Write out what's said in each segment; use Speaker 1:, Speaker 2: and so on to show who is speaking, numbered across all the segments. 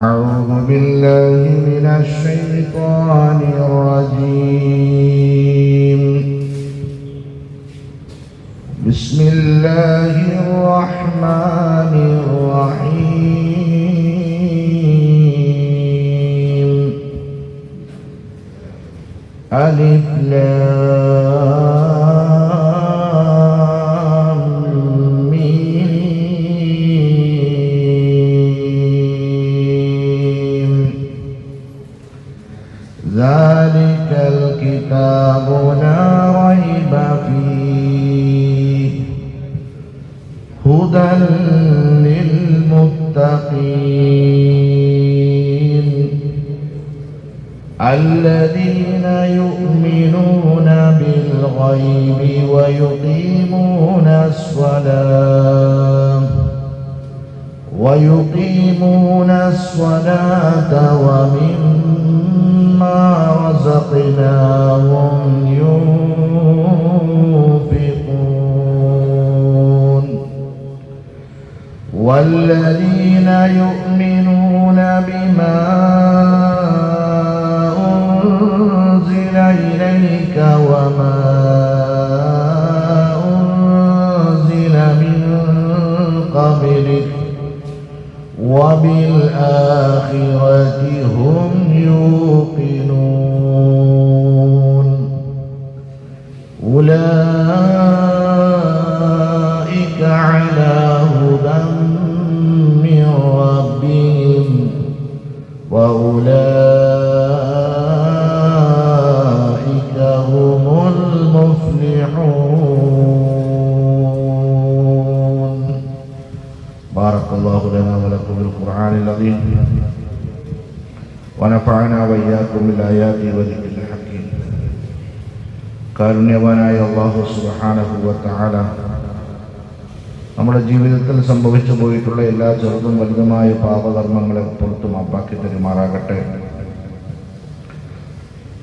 Speaker 1: أعوذ بالله من الشيطان الرجيم. بسم الله الرحمن الرحيم. ألف لام ميم. ذلك الكتاب لا ريب فيه هدى للمتقين الذين يؤمنون بالغيب ويقيمون الصلاة ومما رزقناهم ينفقون والذين يؤمنون بما أنزل إليك وما أنزل من قبلك وبالآخرة هم يوقنون أولئك على هدى من ربهم وأولئك هم المفلحون. بارك الله لنا ولكم بالقرآن العظيم ونفعنا وإياكم بالآيات وذكر الحكيم. കാരുണ്യവാനായ അല്ലാഹു സുബ്ഹാനഹു വ തആല നമ്മുടെ ജീവിതത്തിൽ സംഭവിച്ചു പോയിട്ടുള്ള എല്ലാ ചെറുതും വലുതുമായ പാപകർമ്മങ്ങളെ പുറത്തു മാപ്പാക്കി തരുമാറാകട്ടെ.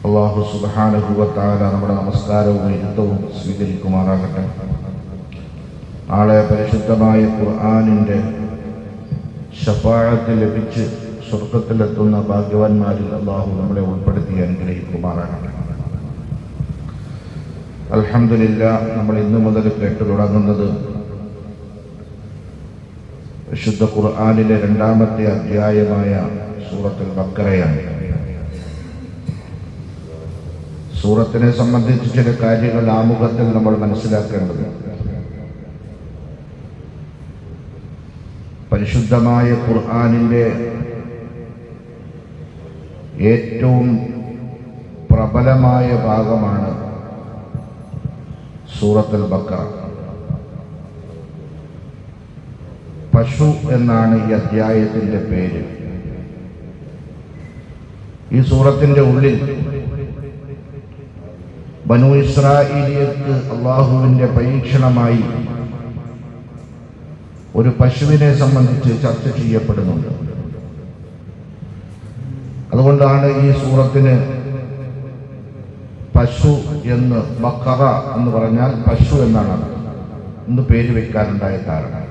Speaker 1: അല്ലാഹു സുബ്ഹാനഹു വ തആല നമ്മുടെ നമസ്കാരവും ഇരുത്തവും സ്വീകരിക്കുമാറാകട്ടെ. നാളെ പരിശുദ്ധമായ ഖുർആനിൻ്റെ ശഫാഅത്ത് ലഭിച്ച് സ്വർഗ്ഗത്തിലെത്തുന്ന ഭാഗ്യവാന്മാരിൽ അല്ലാഹു നമ്മളെ ഉൾപ്പെടുത്തി അനുഗ്രഹിക്കുമാറാകട്ടെ. അൽഹംദുലില്ലാഹ്, നമ്മൾ ഇന്നു മുതൽ കേട്ടു തുടങ്ങുന്നത് വിശുദ്ധ ഖുർആനിലെ 2-ാമത്തെ അധ്യായമായ സൂറത്തുൽ ബഖറയാണ്. സൂറത്തിനെ സംബന്ധിച്ച് ചില കാര്യങ്ങൾ ആമുഖത്തിൽ നമ്മൾ മനസ്സിലാക്കേണ്ടത്. പരിശുദ്ധമായ ഖുർആനിൻ്റെ ഏറ്റവും പ്രബലമായ ഭാഗമാണ് സൂറത്തുൽ ബഖറ. പശു എന്നാണ് ഈ അധ്യായത്തിൻ്റെ പേര്. ഈ സൂറത്തിൻ്റെ ഉള്ളിൽ ബനൂ ഇസ്രായേലിയർക്ക് അള്ളാഹുവിൻ്റെ പരീക്ഷണമായി ഒരു പശുവിനെ സംബന്ധിച്ച് ചർച്ച ചെയ്യപ്പെടുന്നുണ്ട്. അതുകൊണ്ടാണ് ഈ സൂറത്തിന് പശു എന്ന്, ബഖറ എന്ന് പറഞ്ഞാൽ പശു എന്നാണ് ഇന്ന് പേര് വെക്കാനുണ്ടായ കാരണം.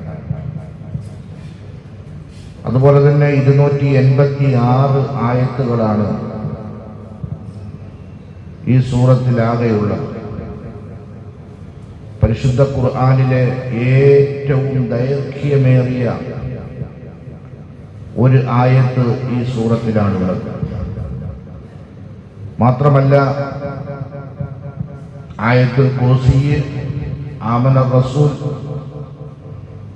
Speaker 1: അതുപോലെ തന്നെ 286 ആയത്തുകളാണ് ഈ സൂറത്തിലാകെയുള്ളത്. പരിശുദ്ധ ഖുർആനിലെ ഏറ്റവും ദൈർഘ്യമേറിയ ഒരു ആയത്ത് ഈ സൂറത്തിലാണുള്ളത്. മാത്രമല്ല, ആയത്തുൽ കുർസി, ആമന റസൂൽ,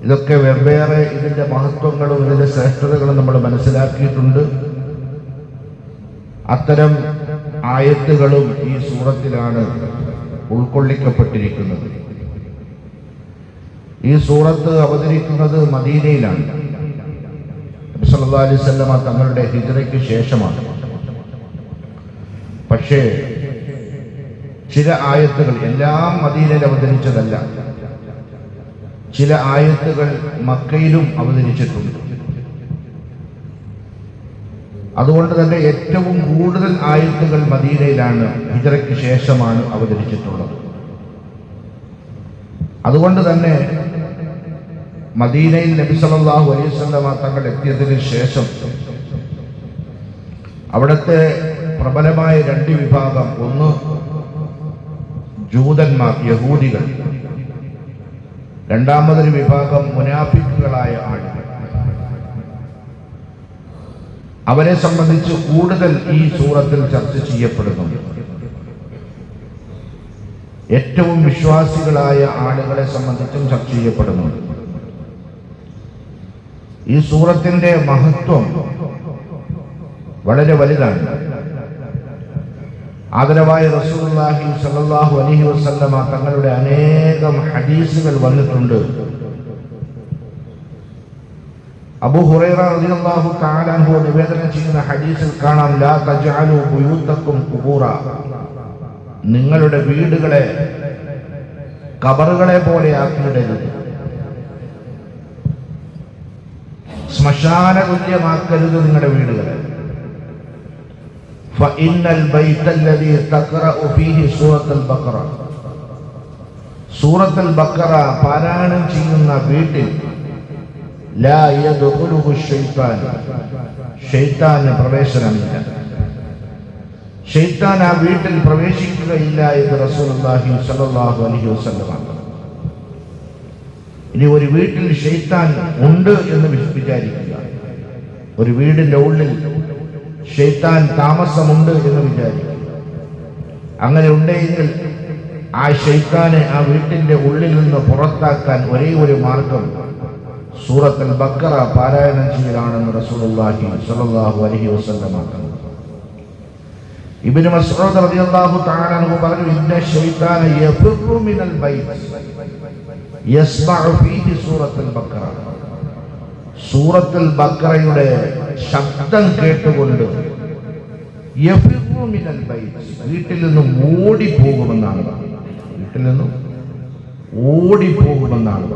Speaker 1: ഇതൊക്കെ വെവ്വേറെ ഇതിൻ്റെ മഹത്വങ്ങളും ഇതിൻ്റെ ശ്രേഷ്ഠതകളും നമ്മൾ മനസ്സിലാക്കിയിട്ടുണ്ട്. അത്തരം ആയത്തുകളും ഈ സൂറത്തിലാണ് ഉൾക്കൊള്ളിക്കപ്പെട്ടിരിക്കുന്നത്. ഈ സൂറത്ത് അവതരിക്കുന്നത് മദീനയിലാണ്. നബി സല്ലല്ലാഹു അലൈഹി വസല്ലമ തങ്ങളുടെ ഹിജ്റയ്ക്ക് ശേഷമാണ്. പക്ഷേ ചില ആയത്തുകൾ എല്ലാം മദീനയിൽ അവതരിച്ചതല്ല. ചില ആയത്തുകൾ മക്കയിലും അവതരിച്ചിട്ടുണ്ട്. അതുകൊണ്ട് തന്നെ ഏറ്റവും കൂടുതൽ ആയത്തുകൾ മദീനയിലാണ്, ഹിജ്റയ്ക്ക് ശേഷമാണ് അവതരിച്ചിട്ടുള്ളത്. അതുകൊണ്ട് തന്നെ മദീനയിൽ നബി സല്ലല്ലാഹു അലൈഹി വസല്ലമ തങ്ങൾ എത്തിയതിനു ശേഷം അവിടുത്തെ പ്രബലമായ രണ്ട് വിഭാഗം, ഒന്ന് ജൂതന്മാർ, യഹൂദികൾ, രണ്ടാമതൊരു വിഭാഗം മുനാഫിക്കുകളായ ആളുകൾ. അവരെ സംബന്ധിച്ച് കൂടുതൽ ഈ സൂറത്തിൽ ചർച്ച ചെയ്യപ്പെടുന്നുണ്ട്. ഏറ്റവും വിശ്വാസികളായ ആളുകളെ സംബന്ധിച്ചും ചർച്ച ചെയ്യപ്പെടുന്നുണ്ട്. ഈ സൂറത്തിന്റെ മഹത്വം വളരെ വലുതാണ്. ആദരവായ റസൂലുള്ളാഹി സ്വല്ലല്ലാഹു അലൈഹി വസല്ലമ തങ്ങളുടെ അനേകം ഹദീസുകൾ വന്നിട്ടുണ്ട്. അബൂ ഹുറൈറ റളിയല്ലാഹു തആല അൻഹു നിവേദനം ചെയ്യുന്ന ഹദീസിൽ കാണാം, ലാ തജ്അലു ബുയൂതക്കും ഖുബൂറ, നിങ്ങളുടെ വീടുകളെ ഖബറുകളെ പോലെ ആക്കിയിടരുത്, ശ്മശാന തുല്യമാക്കരുത് നിങ്ങളുടെ വീടുകളെ. ഫഇന്നൽ ബൈതല്ലദീ തഖറഉ ഫീഹി സൂറത്തുൽ ബഖറ, സൂറത്തുൽ ബഖറ പാരായണം ചെയ്യുന്ന വീട്ടിൽ ലാ യദ്ഖുലുഹു ശൈത്താൻ, ശൈത്താന് പ്രവേശനമില്ല, ശൈത്താൻ ആ വീട്ടിൽ പ്രവേശിക്കുകയില്ല എന്ന് റസൂലുള്ളാഹി സ്വല്ലല്ലാഹു അലൈഹി വസല്ലം. ഇനി ഒരു വീട്ടിൽ ശൈത്താൻ ഉണ്ട് എന്ന് വിചാരിക്കുക, ഒരു വീടിന്റെ ഉള്ളിൽ ശൈത്താൻ താമസമുണ്ട് എന്ന് വിചാരിക്കുക. അങ്ങനെ ഉണ്ടെങ്കിൽ ആ ശൈത്താനെ ആ വീട്ടിന്റെ ഉള്ളിൽ നിന്ന് പുറത്താക്കാൻ ഒരേ ഒരു മാർഗം സൂറത്തുൽ ബഖറ പാരായണം ചെയ്യലാണെന്ന് റസൂലുള്ളാഹി സ്വല്ലല്ലാഹു അലൈഹി വസല്ലം പറഞ്ഞു. ഇബ്നു മസ്ഊദ് റളിയല്ലാഹു തആല അൻഹു പറഞ്ഞു, ഇന്ന ശൈത്താന യഫിറു മിനൽ ബൈത്ത് യസ്മഉ ഫീഹി സൂറത്തുൽ ബഖറ, സൂറത്തുൽ ബഖറയുടെ ശബ്ദം കേട്ടുകൊണ്ട് യഫിറു മിനൽ ബൈത്ത്, വീട്ടിൽ നിന്ന് ഓടിപ്പോകുമെന്നാണ്, വീട്ടിൽ നിന്ന് ഓടിപ്പോകുമെന്നാണ്.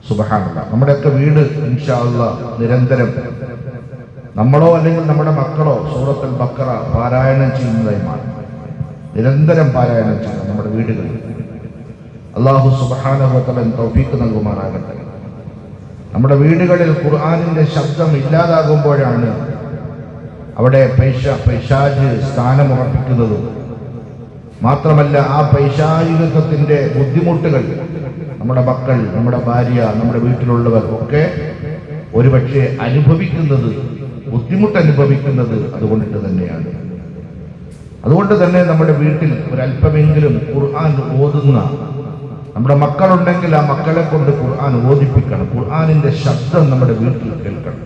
Speaker 1: സുബ്ഹാനല്ലാഹ്. നമ്മുടെയൊക്കെ വീട് ഇൻഷാ അല്ലാഹ് നിരന്തരം നമ്മളോ അല്ലെങ്കിൽ നമ്മുടെ മക്കളോ സൂറത്തുൽ ബഖറ പാരായണം ചെയ്യുന്നതായി നിരന്തരം പാരായണം ചെയ്യണം നമ്മുടെ വീടുകളിൽ. അല്ലാഹു സുബ്ഹാനഹു വ തആല തൗഫീഖ് നൽകുമാറാകട്ടെ. നമ്മുടെ വീടുകളിൽ ഖുർആനിന്റെ ശബ്ദം ഇല്ലാതാകുമ്പോഴാണ് അവിടെ പൈശാച് സ്ഥാനമുറപ്പിക്കുന്നതും മാത്രമല്ല ആ പൈശാചികത്വത്തിന്റെ ബുദ്ധിമുട്ടുകൾ നമ്മുടെ മക്കൾ, നമ്മുടെ ഭാര്യ, നമ്മുടെ വീട്ടിലുള്ളവർ ഒക്കെ ഒരുപക്ഷെ ബുദ്ധിമുട്ടനുഭവിക്കുന്നത് അതുകൊണ്ടിട്ട് തന്നെയാണ്. അതുകൊണ്ട് തന്നെ നമ്മുടെ വീട്ടിൽ ഒരല്പമെങ്കിലും ഖുർആൻ ഓതുന്ന നമ്മുടെ മക്കളുണ്ടെങ്കിൽ ആ മക്കളെ കൊണ്ട് ഖുർആൻ ഓതിപ്പിക്കണം. ഖുർആനിന്റെ ശബ്ദം നമ്മുടെ വീട്ടിൽ കേൾക്കണം.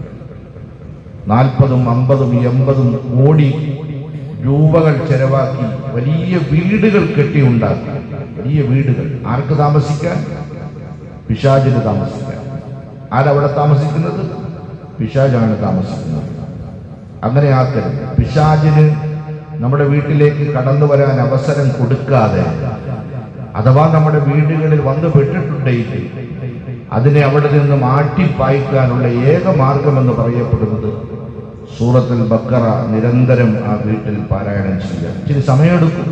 Speaker 1: 40, 50, 80 കോടി രൂപകൾ ചെലവാക്കി വലിയ വീടുകൾ കെട്ടിയുണ്ടാക്കി, വലിയ വീടുകൾ. ആർക്ക് താമസിക്കാൻ? പിശാചിന് താമസിക്കാൻ. ആരവിടെ താമസിക്കുന്നത്? പിശാചാണ് താമസിക്കുന്നത്. അങ്ങനെ ആക്കരുത്. പിശാചിന് നമ്മുടെ വീട്ടിലേക്ക് കടന്നു വരാൻ അവസരം കൊടുക്കാതെ, അഥവാ നമ്മുടെ വീടുകളിൽ വന്നു പെട്ടിട്ടുണ്ടെങ്കിൽ അതിനെ അവിടെ നിന്ന് മാറ്റിപ്പായിക്കാനുള്ള ഏക മാർഗമെന്ന് പറയപ്പെടുന്നത് സൂറത്തുൽ ബഖറ നിരന്തരം ആ വീട്ടിൽ പാരായണം ചെയ്യുക. ഇച്ചിരി സമയമെടുക്കും.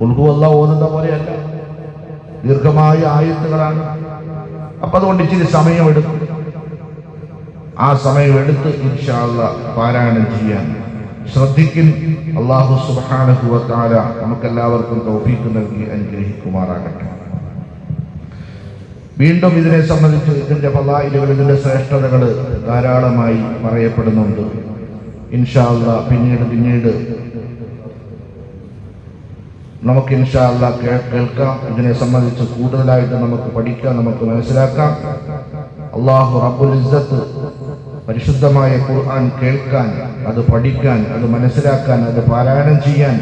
Speaker 1: ഖുൽ ഹുവല്ലാഹു ഓതുന്ന പോലെയല്ല, ദീർഘമായ ആയത്തുകളാണ്. അപ്പൊ അതുകൊണ്ട് ഇച്ചിരി സമയമെടുക്കും. ആ സമയമെടുത്ത് ഇൻഷാ അല്ലാഹ് പാരായണം ചെയ്യാൻ ശ്രദ്ധിക്കും. അല്ലാഹു സുബ്ഹാനഹു വ തആല നമുക്കെല്ലാവർക്കും തൗഫീഖ് നൽകി അനുഗ്രഹിക്കുമാറാകട്ടെ. വീണ്ടും ഇതിനെ സംബന്ധിച്ച് ഇതിന്റെ ഫളായിലുകൾ, ഇതിന്റെ ശ്രേഷ്ഠതകൾ ധാരാളമായി പറയപ്പെടുന്നുണ്ട്. ഇൻഷാ അല്ലാഹ് പിന്നീട് നമുക്ക് ഇൻഷാ അല്ലാഹ് കേൾക്കാം. ഇതിനെ സംബന്ധിച്ച് കൂടുതലായിട്ട് നമുക്ക് പഠിക്കാം, നമുക്ക് മനസ്സിലാക്കാം. അല്ലാഹു റബ്ബുൽ ഇസ്സത്ത് പരിശുദ്ധമായ ഖുർആൻ കേൾക്കാൻ, അത് പഠിക്കാൻ, അത് മനസ്സിലാക്കാൻ, അത് പാരായണം ചെയ്യാൻ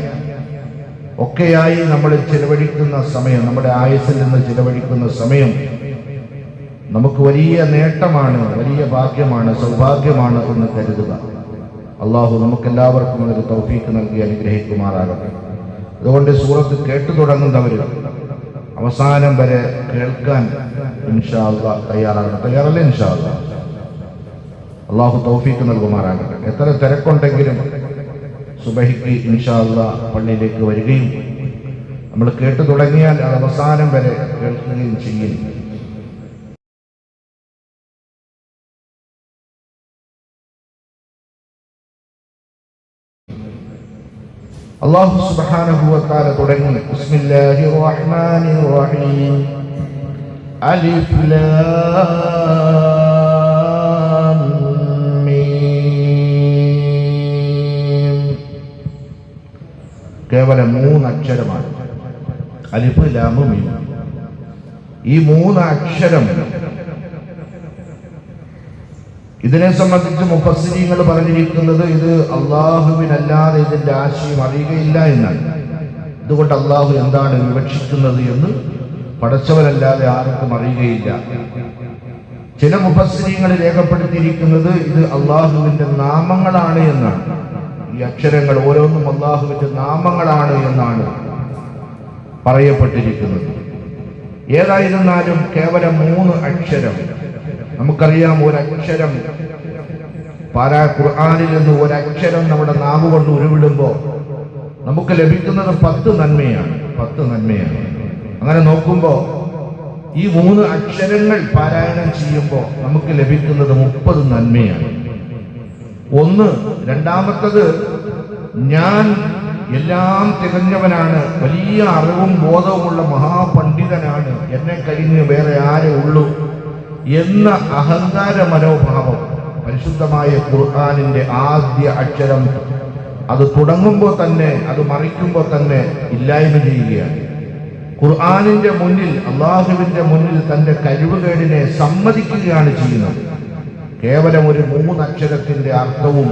Speaker 1: ഒക്കെയായി നമ്മൾ ചിലവഴിക്കുന്ന സമയം, നമ്മുടെ ആയുസ്സിൽ നിന്ന് ചിലവഴിക്കുന്ന സമയം നമുക്ക് വലിയ നേട്ടമാണ്, വലിയ ഭാഗ്യമാണ്, സൗഭാഗ്യമാണ് എന്ന് കരുതുക. അള്ളാഹു നമുക്കെല്ലാവർക്കും ഒരു തൗഫീഖ് നൽകി അനുഗ്രഹിക്കുമാറാകട്ടെ. അതുകൊണ്ട് സൂറത്ത് കേട്ടു തുടങ്ങുന്നവർ അവസാനം വരെ കേൾക്കാൻ ഇൻഷാ അല്ലാഹ് തയ്യാറാകണം. തയ്യാറല്ലേ? ഇൻഷാ അല്ലാഹ്. അള്ളാഹു തൗഫീഖ് നൽകുമാറാകട്ടെ. എത്ര തിരക്കുണ്ടെങ്കിലും സുബഹിക്ക് ഇൻഷാ അല്ലാഹ് പള്ളിയിലേക്ക് വരികയും നമ്മൾ കേട്ടു തുടങ്ങിയാൽ അത് അവസാനം വരെ കേൾക്കുകയും ചെയ്യും. അല്ലാഹു സുബ്ഹാനഹു വ തആല തുടങ്ങി ബിസ്മില്ലാഹിർ റഹ്മാനിർ റഹീം അലിഫ് ലാം മീം. കേവലം 3 അക്ഷരമാണ്. അലിഫ് ലാം മീം. ഈ 3 അക്ഷരം ഇതിനെ സംബന്ധിച്ച് മുഫസ്സിരീങ്ങൾ പറഞ്ഞിരിക്കുന്നത് ഇത് അള്ളാഹുവിനല്ലാതെ ഇതിന്റെ ആശയം അറിയുകയില്ല എന്നാണ്. ഇതുകൊണ്ട് അള്ളാഹു എന്താണ് വിവക്ഷിക്കുന്നത് എന്ന് പടച്ചവനല്ലാതെ ആർക്കും അറിയുകയില്ല. ചില മുഫസ്സിരീങ്ങൾ രേഖപ്പെടുത്തിയിരിക്കുന്നത് ഇത് അള്ളാഹുവിന്റെ നാമങ്ങളാണ് എന്നാണ്. ഈ അക്ഷരങ്ങൾ ഓരോന്നും അള്ളാഹുവിന്റെ നാമങ്ങളാണ് എന്നാണ് പറയപ്പെട്ടിരിക്കുന്നത്. ഏതായിരുന്നാലും കേവലം 3 അക്ഷരം. നമുക്കറിയാം, ഒരക്ഷരം ഖുർആനിൽ നിന്ന് ഒരക്ഷരം നമ്മുടെ നാവ് കൊണ്ട് ഉരുവിടുമ്പോൾ നമുക്ക് ലഭിക്കുന്നത് 10 നന്മയാണ്. 10 നന്മയാണ്. അങ്ങനെ നോക്കുമ്പോൾ ഈ 3 അക്ഷരങ്ങൾ പാരായണം ചെയ്യുമ്പോൾ നമുക്ക് ലഭിക്കുന്നത് 30 നന്മയാണ്. ഒന്ന്. രണ്ടാമത്തത്, ഞാൻ എല്ലാം തികഞ്ഞവനാണ്, വലിയ അറിവും ബോധവുമുള്ള മഹാപണ്ഡിതനാണ്, എന്നെ കഴിഞ്ഞ് വേറെ ആരേ ഉള്ളൂ എന്ന അഹങ്കാര മനോഭാവം പരിശുദ്ധമായ ഖുർആനിന്റെ ആദ്യ അക്ഷരം അത് തുടങ്ങുമ്പോൾ തന്നെ, അത് മറിക്കുമ്പോൾ തന്നെ ഇല്ലായ്മ ചെയ്യുകയാണ്. ഖുർആനിന്റെ മുന്നിൽ, അള്ളാഹുവിന്റെ മുന്നിൽ തന്റെ കഴിവുകേടിനെ സമ്മതിക്കുകയാണ് ചെയ്യുന്നത്. കേവലം ഒരു 3 അക്ഷരത്തിന്റെ അർത്ഥവും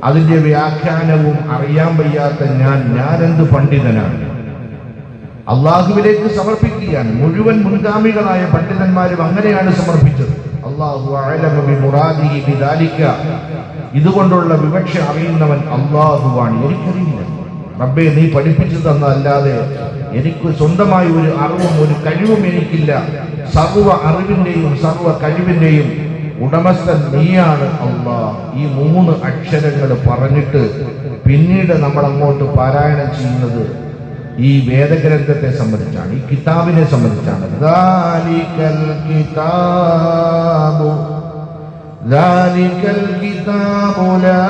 Speaker 1: അതിന്റെ വ്യാഖ്യാനവും അറിയാൻ വയ്യാത്ത ഞാനെന്ത് പണ്ഡിതനാണ്, അള്ളാഹുവിലേക്ക് സമർപ്പിക്കുകയാണ്. മുഴുവൻ മുൻഗാമികളായ പണ്ഡിതന്മാരും അങ്ങനെയാണ് സമർപ്പിച്ചത്. അല്ലാഹു അഅലമു ബിമുറാദിഹി ബിദാലിക. ഇതുകൊണ്ടുള്ള വിവക്ഷ അറിയുന്നവൻ അള്ളാഹുവാണ്. എനിക്കറിയില്ല റബ്ബേ, നീ പഠിപ്പിച്ചു തന്നല്ലാതെ എനിക്ക് സ്വന്തമായി ഒരു അറിവും ഒരു കഴിവും എനിക്കില്ല. സർവ്വ അറിവിന്റെയും സർവ്വ കഴിവിന്റെയും ഉടമസ്ഥൻ നീയാണ് അല്ലാഹ്. ഈ 3 അക്ഷരങ്ങൾ പറഞ്ഞിട്ട് പിന്നീട് നമ്മൾ അങ്ങോട്ട് പാരായണം ചെയ്യുന്നത് ഈ വേദഗ്രന്ഥത്തെ സംബന്ധിച്ചാണ്, ഈ കിതാബിനെ സംബന്ധിച്ചാണ്. ദാലികൽ കിതാബു ലാ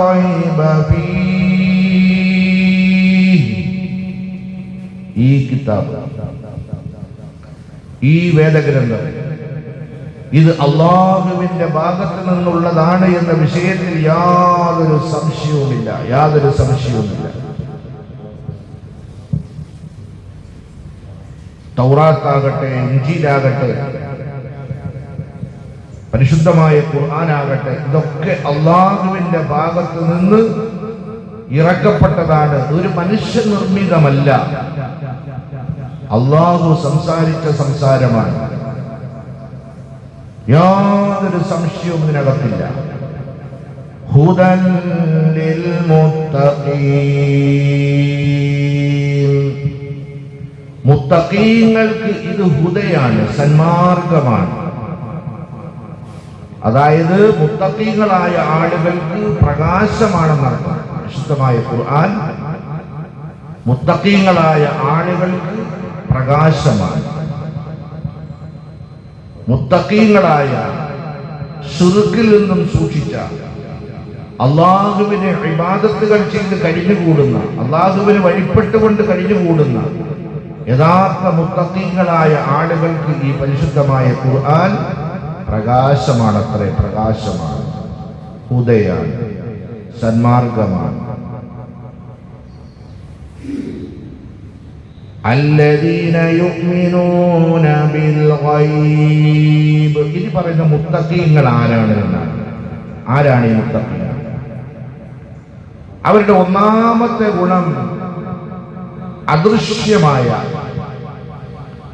Speaker 1: റൈബ ഫീഹി. ഈ കിതാബ്, ഈ വേദഗ്രന്ഥം ഇത് അള്ളാഹുവിന്റെ ഭാഗത്ത് നിന്നുള്ളതാണ് എന്ന വിഷയത്തിൽ യാതൊരു സംശയവുമില്ല. തൗറാത്താകട്ടെ, ഇൻജീലാകട്ടെ, പരിശുദ്ധമായ ഖുർആനാകട്ടെ, ഇതൊക്കെ അള്ളാഹുവിന്റെ ഭാഗത്ത് നിന്ന് ഇറക്കപ്പെട്ടതാണ്. ഒരു മനുഷ്യ നിർമ്മിതമല്ല. അള്ളാഹു സംസാരിച്ച സംസാരമാണ്. യാതൊരു സംശയവും ഇതിനകത്തില്ല. ഹുദൻ ലിൽ മുത്തഖീൻ. മുത്തഖീങ്ങൾക്ക് ഇത് ഹുദയാണ്, സന്മാർഗമാണ്. അതായത് മുത്തഖീങ്ങളായ ആളുകൾക്ക് പ്രകാശമാണെന്നർത്ഥം. വിശുദ്ധമായ ഖുർആൻ മുത്തഖീങ്ങളായ ആളുകൾക്ക് പ്രകാശമാണ്. മുത്തഖീങ്ങളായ, ശിർക്കിൽ നിന്നും സൂക്ഷിച്ച, അള്ളാഹുവിനെ ഇബാദത്തുകൾ ചെയ്ത് കഴിഞ്ഞുകൂടുന്ന, അള്ളാഹുവിന് വഴിപ്പെട്ടുകൊണ്ട് കഴിഞ്ഞുകൂടുന്ന യഥാർത്ഥ മുത്തഖീങ്ങളായ ആളുകൾക്ക് ഈ പരിശുദ്ധമായ ഖുർആൻ പ്രകാശമാണത്രേ. പ്രകാശമാണ്, ഹുദയാണ്, സന്മാർഗമാണ്. അല്ലദീന യുഅ്മിനൂന ബിൽ ഗൈബ്. ഇനി പറയുന്ന മുത്തഖീങ്ങൾ ആരാണ് എന്നാണ്. ആരാണ് ഈ മുത്തഖീങ്ങൾ? അവരുടെ ഒന്നാമത്തെ ഗുണം അദൃശ്യമായ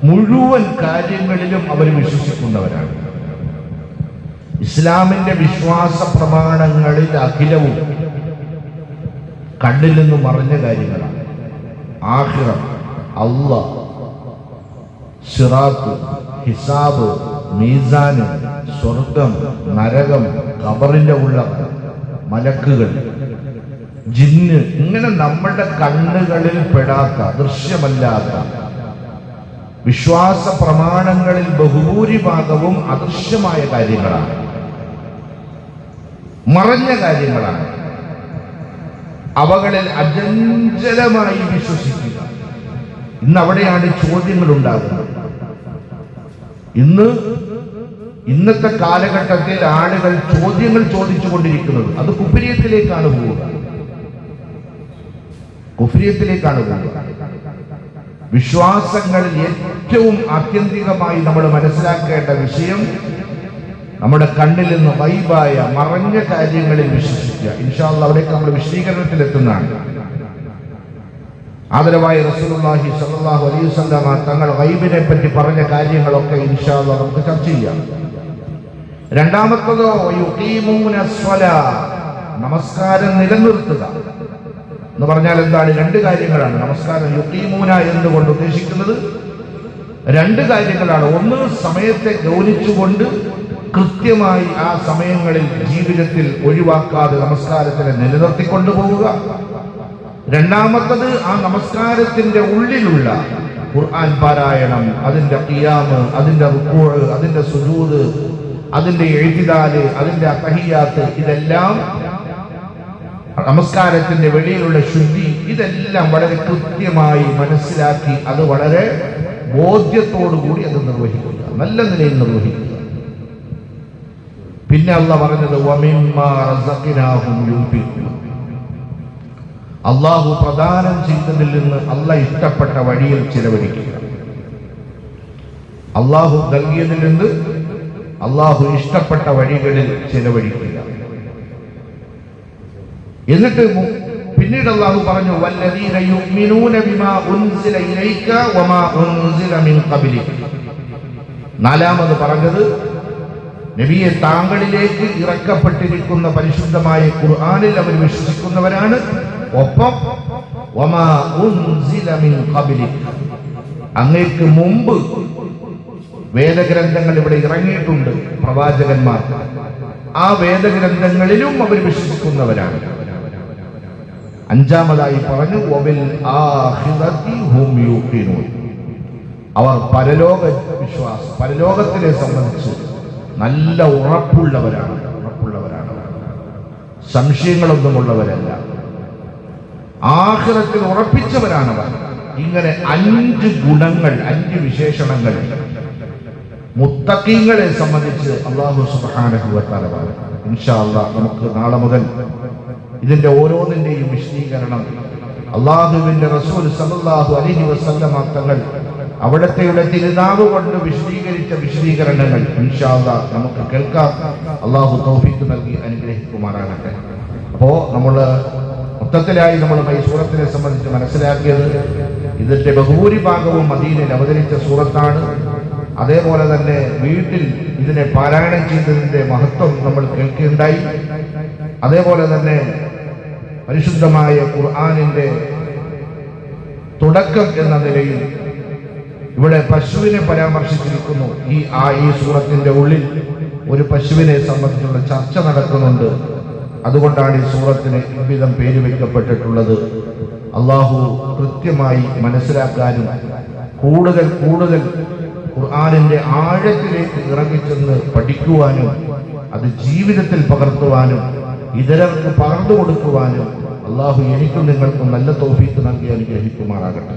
Speaker 1: മുഴുവൻ കാര്യങ്ങളിലും അവർ വിശ്വസിക്കുന്നവരാണ്. ഇസ്ലാമിന്റെ വിശ്വാസ പ്രമാണങ്ങളിൽ അഖിലവും കണ്ണിൽ നിന്നും മറഞ്ഞ കാര്യങ്ങളാണ്. ആഖിറം, അല്ലാഹ്, സിറാത്ത്, ഹിസാബ്, മീസാന്, സ്വർഗം, നരകം, ഖബറിന്റെ ഉള്ളം, മലക്കുകൾ, ജിന്ന്, ഇങ്ങനെ നമ്മുടെ കണ്ണുകളിൽ പെടാത്ത, ദൃശ്യമല്ലാത്ത വിശ്വാസ പ്രമാണങ്ങളിൽ ബഹുഭൂരിഭാഗവും അദൃശ്യമായ കാര്യങ്ങളാണ്, മറഞ്ഞ കാര്യങ്ങളാണ്. അവകളിൽ അചഞ്ചലമായി വിശ്വസിക്കുക. ഇന്ന് അവിടെയാണ് ചോദ്യങ്ങൾ ഉണ്ടാകുന്നത്. ഇന്നത്തെ കാലഘട്ടത്തിൽ ആളുകൾ ചോദ്യങ്ങൾ ചോദിച്ചുകൊണ്ടിരിക്കുന്നത് അത് കുഫ്രിയത്തിലേക്കാണ് പോവുക. വിശ്വാസങ്ങളിൽ ഏറ്റവും ആത്യന്തികമായി നമ്മൾ മനസ്സിലാക്കേണ്ട വിഷയം നമ്മുടെ കണ്ണിൽ നിന്ന് ഗൈബായ മറഞ്ഞ കാര്യങ്ങളിൽ വിശ്വസിക്കുക. ഇൻഷാ അല്ലാഹ് അവിടേക്ക് നമ്മൾ വിശദീകരണത്തിലെത്തുന്നതാണ്. ആദരവായ റസൂലുള്ളാഹി സ്വല്ലല്ലാഹു അലൈഹി വസല്ലമ തങ്ങൾ ഗൈബിനെ പറ്റി പറഞ്ഞ കാര്യങ്ങളൊക്കെ ഇൻഷാ അല്ലാഹ് നമുക്ക് ചർച്ച ചെയ്യാം. രണ്ടാമത്തതോ യുഖീമൂന സ്വലാ, നമസ്കാരം നിലനിർത്തുക എന്ന് പറഞ്ഞാൽ എന്താണ്? രണ്ട് കാര്യങ്ങളാണ് നമസ്കാരം. യുഖീമൂന എന്നുകൊണ്ട് ഉദ്ദേശിക്കുന്നത് രണ്ട് കാര്യങ്ങളാണ്. ഒന്ന്, സമയത്തെ ഗൗനിച്ചുകൊണ്ട് കൃത്യമായി ആ സമയങ്ങളിൽ ജീവിതത്തിൽ ഒഴിവാക്കാതെ നമസ്കാരത്തിനെ നിലനിർത്തിക്കൊണ്ടുപോവുക. രണ്ടാമത്തത്, ആ നമസ്കാരത്തിന്റെ ഉള്ളിലുള്ള ഖുർആൻ പാരായണം, അതിന്റെ ഖിയാമ്, അതിന്റെ റുകൂഅ്, അതിന്റെ സുജൂദ്, അതിന്റെ ഇഅ്തിദാല്, അതിന്റെ തഹിയ്യാത്ത്, ഇതെല്ലാം നമസ്കാരത്തിന്റെ വെളിയിലുള്ള ശുദ്ധി, ഇതെല്ലാം വളരെ കൃത്യമായി മനസ്സിലാക്കി അത് വളരെ ബോധ്യത്തോടുകൂടി അത് നിർവഹിക്കുക, നല്ല നിലയിൽ നിർവഹിക്കുക. പിന്നെ അല്ലാഹ് പറഞ്ഞത് വമിമ്മാ റസഖ്നാഹും യുൻഫിഖൂൻ, അള്ളാഹു പ്രദാനം ചെയ്തതിൽ നിന്ന് അള്ളാഹ് ഇഷ്ടപ്പെട്ട വഴിയിൽ ചിലവഴിക്കുക. അള്ളാഹു നൽകിയതിൽ നിന്ന് അള്ളാഹു ഇഷ്ടപ്പെട്ട വഴികളിൽ ചിലവഴിക്കുക. എന്നിട്ട് പിന്നീട് അള്ളാഹു പറഞ്ഞു വല്ലദീന യുഅ്മിനൂന ബിമാ ഉൻസില ഇലൈക വമാ ഉൻസില മിൻ ഖബ്ലിക. നാലാമത് പറഞ്ഞത് നബിയെ, താങ്കളിലേക്ക് ഇറക്കപ്പെട്ടിരിക്കുന്ന പരിശുദ്ധമായ ഖുർആനിൽ അവർ വിശ്വസിക്കുന്നവരാണ്. ഒപ്പം വമാ ഉൻസില മിൻ ഖബ്ലിക, അങ്ങേക്ക് മുമ്പ് വേദഗ്രന്ഥങ്ങൾ ഇവിടെ ഇറങ്ങിയിട്ടുണ്ട്, പ്രവാചകന്മാർ, ആ വേദഗ്രന്ഥങ്ങളിലും അവർ വിശ്വസിക്കുന്നവരാണ്. അഞ്ചാമതായി പറഞ്ഞു വബിൽ ആഖിറതി ഹും യൂഖിനൂൻ, അവർ പരലോകത്തിനെ സംബന്ധിച്ച് നല്ല ഉറപ്പുള്ളവരാണ്. സംശയങ്ങളൊന്നുമുള്ളവരല്ല, ആഖിറത്തിൽ ഉറപ്പിച്ചവരാണവർ. ഇങ്ങനെ 5 ഗുണങ്ങൾ, 5 വിശേഷണങ്ങൾ മുത്തഖീങ്ങളെ സംബന്ധിച്ച് അല്ലാഹു സുബ്ഹാനഹു വ തആല പറഞ്ഞു. ഇൻഷാ അല്ലാഹ് നമുക്ക് നാളെ മുതൽ ഇതിന്റെ ഓരോന്നിന്റെയും വിശദീകരണം അല്ലാഹുവിന്റെ റസൂൽ സല്ലല്ലാഹു അലൈഹി വസല്ലമ തങ്ങൾ അവിടത്തെ തിരുനാവ് കൊണ്ട് വിശദീകരിച്ച വിശദീകരണങ്ങൾ ഇൻഷാ അല്ലാഹ് നമുക്ക് കേൾക്കാം. അല്ലാഹു തൗഫീഖ് നൽകി അനുഗ്രഹിക്കുമാറാകട്ടെ. അപ്പോ മൊത്തത്തിലായി നമ്മൾ ഈ സൂറത്തിനെ സംബന്ധിച്ച് മനസ്സിലാക്കിയത്, ഇതിന്റെ ബഹുഭൂരിഭാഗവും മദീനയിൽ അവതരിച്ച സൂറത്താണ്. അതേപോലെ തന്നെ വീട്ടിൽ ഇതിനെ പാരായണം ചെയ്തതിന്റെ മഹത്വം നമ്മൾ കേൾക്കുകയുണ്ടായി. അതേപോലെ തന്നെ പരിശുദ്ധമായ ഖുർആനിന്റെ തുടക്കം എന്ന നിലയിൽ ഇവിടെ പശുവിനെ പരാമർശിച്ചിരിക്കുന്നു. ഈ സൂറത്തിന്റെ ഉള്ളിൽ ഒരു പശുവിനെ സംബന്ധിച്ചുള്ള ചർച്ച നടക്കുന്നുണ്ട്. അതുകൊണ്ടാണ് ഈ സൂറത്തിന് ഇவ்விதം പേര് വയ്ക്കപ്പെട്ടിട്ടുള്ളത്. അള്ളാഹു കൃത്യമായി മനസ്സിലാക്കാനും കൂടുതൽ ഖുർആനിന്റെ ആഴത്തിലേക്ക് ഇറങ്ങിച്ചെന്ന് പഠിക്കുവാനും അത് ജീവിതത്തിൽ പകർത്തുവാനും ഇതരർക്ക് പകർന്നു കൊടുക്കുവാനും അള്ളാഹു എനിക്കും നിങ്ങൾക്കും നല്ല തൗഫീഖ് നൽകി അനുഗ്രഹിക്കുമാറാകട്ടെ.